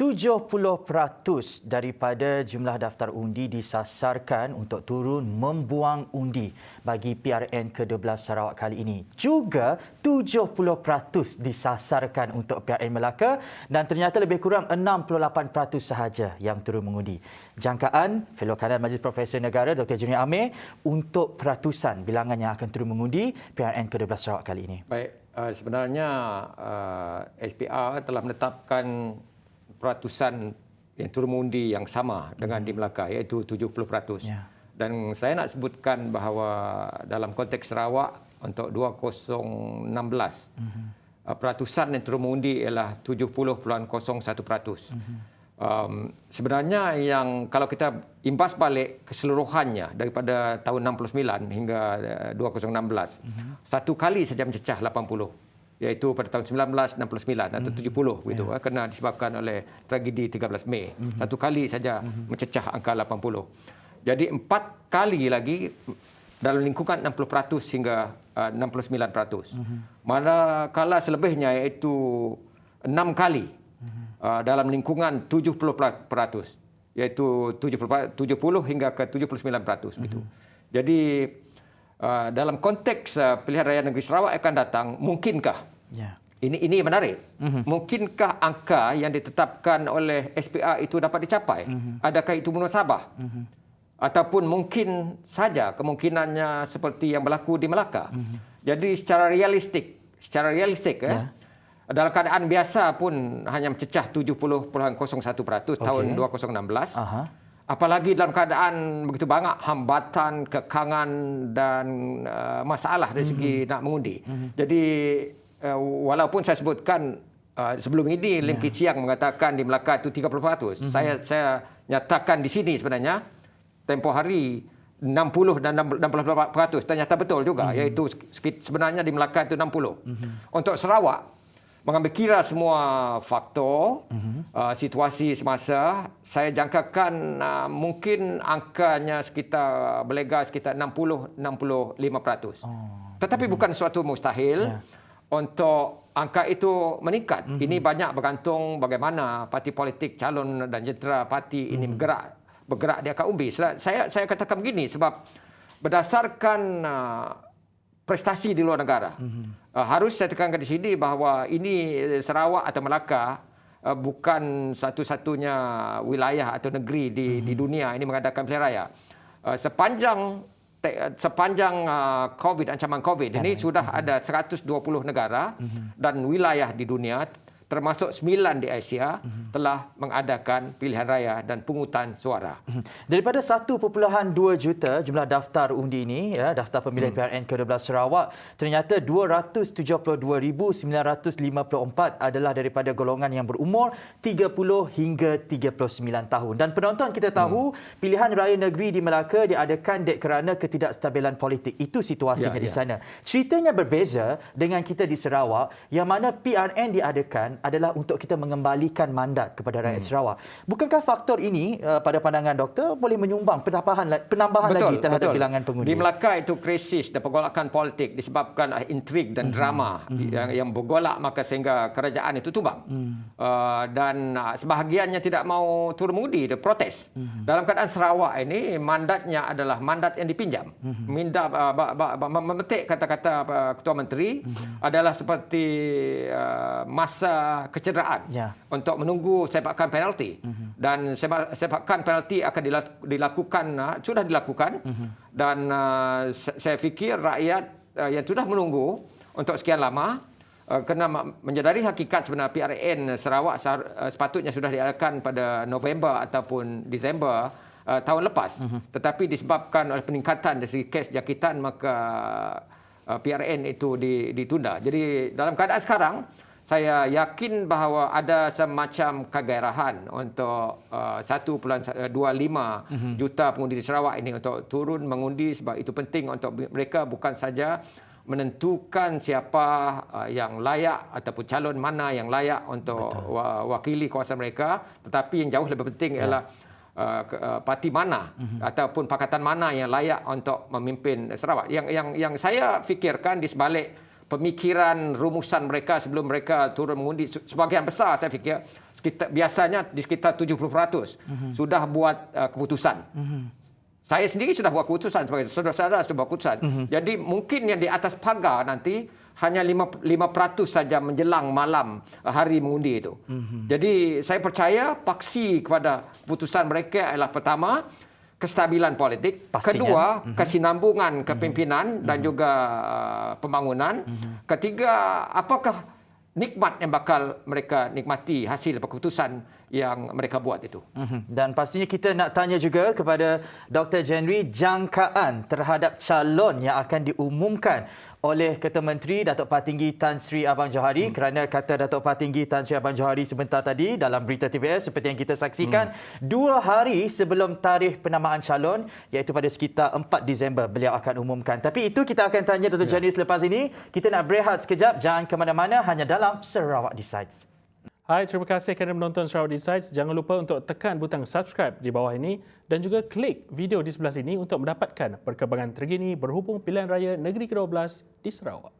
70% daripada jumlah daftar undi disasarkan untuk turun membuang undi bagi PRN ke-12 Sarawak kali ini. Juga 70% disasarkan untuk PRN Melaka dan ternyata lebih kurang 68% sahaja yang turun mengundi. Jangkaan Fellow Kanan Majlis Profesor Negara Dr. Junior Amir untuk peratusan bilangan yang akan turun mengundi PRN ke-12 Sarawak kali ini. Baik, sebenarnya SPR telah menetapkan peratusan yang turun mengundi yang sama dengan di Melaka, iaitu 70%. Ya. Dan saya nak sebutkan bahawa dalam konteks Sarawak untuk 2016, peratusan yang turun mengundi ialah 70.01%. Sebenarnya yang kalau kita imbas balik keseluruhannya daripada tahun 69 hingga 2016, satu kali saja mencecah 80. Iaitu pada tahun 1969 atau 70 begitu, kerana disebabkan oleh tragedi 13 Mei. Satu kali saja mencecah angka 80. Jadi 4 kali lagi dalam lingkungan 60% hingga 69%. Manakala selebihnya iaitu 6 kali dalam lingkungan 70%, iaitu 70 hingga ke 79% begitu. Jadi dalam konteks pilihan raya negeri Sarawak akan datang, mungkinkah? Ya. Ini menarik. Mungkinkah angka yang ditetapkan oleh SPR itu dapat dicapai? Adakah itu munasabah? Ataupun mungkin saja kemungkinannya seperti yang berlaku di Melaka? Jadi secara realistik dalam keadaan biasa pun hanya mencecah 70.01% tahun 2016. Apalagi dalam keadaan begitu banyak hambatan, kekangan dan masalah dari segi nak mengundi. Jadi walaupun saya sebutkan sebelum ini Lim Kee Chiang mengatakan di Melaka itu 30%. Saya nyatakan di sini sebenarnya tempoh hari 60 dan 68%. Ternyata betul juga, iaitu sebenarnya di Melaka itu 60. Untuk Sarawak, mengambil kira semua faktor, situasi semasa, saya jangkakan mungkin angkanya berlega sekitar 60-65%. Tetapi bukan suatu mustahil untuk angka itu meningkat. Ini banyak bergantung bagaimana parti politik, calon dan jentera parti ini bergerak di akar umbi. Saya katakan begini sebab berdasarkan prestasi di luar negara. Harus saya tekankan di sini bahawa ini Sarawak atau Melaka bukan satu-satunya wilayah atau negeri di dunia ini mengadakan pilihan raya. Sepanjang COVID, ancaman COVID ini sudah ada 120 negara dan wilayah di dunia, termasuk 9 di Asia, telah mengadakan pilihan raya dan pungutan suara. Daripada 1.2 juta jumlah daftar undi ini, daftar pemilih PRN ke-12 Sarawak, ternyata 272,954 adalah daripada golongan yang berumur 30 hingga 39 tahun. Dan penonton kita tahu, pilihan raya negeri di Melaka diadakan kerana ketidakstabilan politik. Itu situasinya di sana. Ceritanya berbeza dengan kita di Sarawak, yang mana PRN diadakan adalah untuk kita mengembalikan mandat kepada rakyat Sarawak. Bukankah faktor ini pada pandangan doktor boleh menyumbang penambahan lagi terhadap bilangan pengundi? Di Melaka itu krisis dan pergolakan politik disebabkan intrig dan drama yang bergolak, maka sehingga kerajaan itu tumbang. Dan sebahagiannya tidak mau turun mengundi, dia protes. Dalam keadaan Sarawak ini mandatnya adalah mandat yang dipinjam. Memetik kata-kata Ketua Menteri adalah seperti masa kecederaan untuk menunggu sepakan penalti. Dan sepakan penalti akan dilakukan, sudah dilakukan. Dan saya fikir rakyat yang sudah menunggu untuk sekian lama kena menyedari hakikat sebenarnya PRN Sarawak sepatutnya sudah diadakan pada November ataupun Disember tahun lepas. Tetapi disebabkan oleh peningkatan dari segi kes jangkitan, maka PRN itu ditunda. Jadi dalam keadaan sekarang, saya yakin bahawa ada semacam kegairahan untuk 1.25 juta pengundi di Sarawak ini untuk turun mengundi, sebab itu penting untuk mereka bukan saja menentukan siapa yang layak ataupun calon mana yang layak untuk wakili kawasan mereka, tetapi yang jauh lebih penting ialah parti mana ataupun pakatan mana yang layak untuk memimpin Sarawak. Yang saya fikirkan di sebalik pemikiran, rumusan mereka sebelum mereka turun mengundi, sebagian besar saya fikir biasanya di sekitar 70% sudah buat keputusan. Saya sendiri sudah buat keputusan, sebagai saudara-saudara sudah buat keputusan. Jadi mungkin yang di atas pagar nanti hanya 5% saja menjelang malam hari mengundi itu. Jadi saya percaya paksi kepada keputusan mereka adalah pertama, kestabilan politik. Pastinya. Kedua, kesinambungan kepimpinan dan juga pembangunan. Ketiga, apakah nikmat yang bakal mereka nikmati hasil keputusan yang mereka buat itu. Dan pastinya kita nak tanya juga kepada Dr. Jenry jangkaan terhadap calon yang akan diumumkan oleh Ketua Menteri Datuk Patinggi Tan Sri Abang Johari, kerana kata Datuk Patinggi Tan Sri Abang Johari sebentar tadi dalam berita TVS seperti yang kita saksikan, 2 hari sebelum tarikh penamaan calon, iaitu pada sekitar 4 Disember beliau akan umumkan. Tapi itu kita akan tanya Dr. Jenry selepas ini. Kita nak berehat sekejap, jangan ke mana-mana, hanya dalam Sarawak Decides. Hai, terima kasih kerana menonton Sarawak Decides. Jangan lupa untuk tekan butang subscribe di bawah ini dan juga klik video di sebelah sini untuk mendapatkan perkembangan terkini berhubung pilihan raya negeri ke-12 di Sarawak.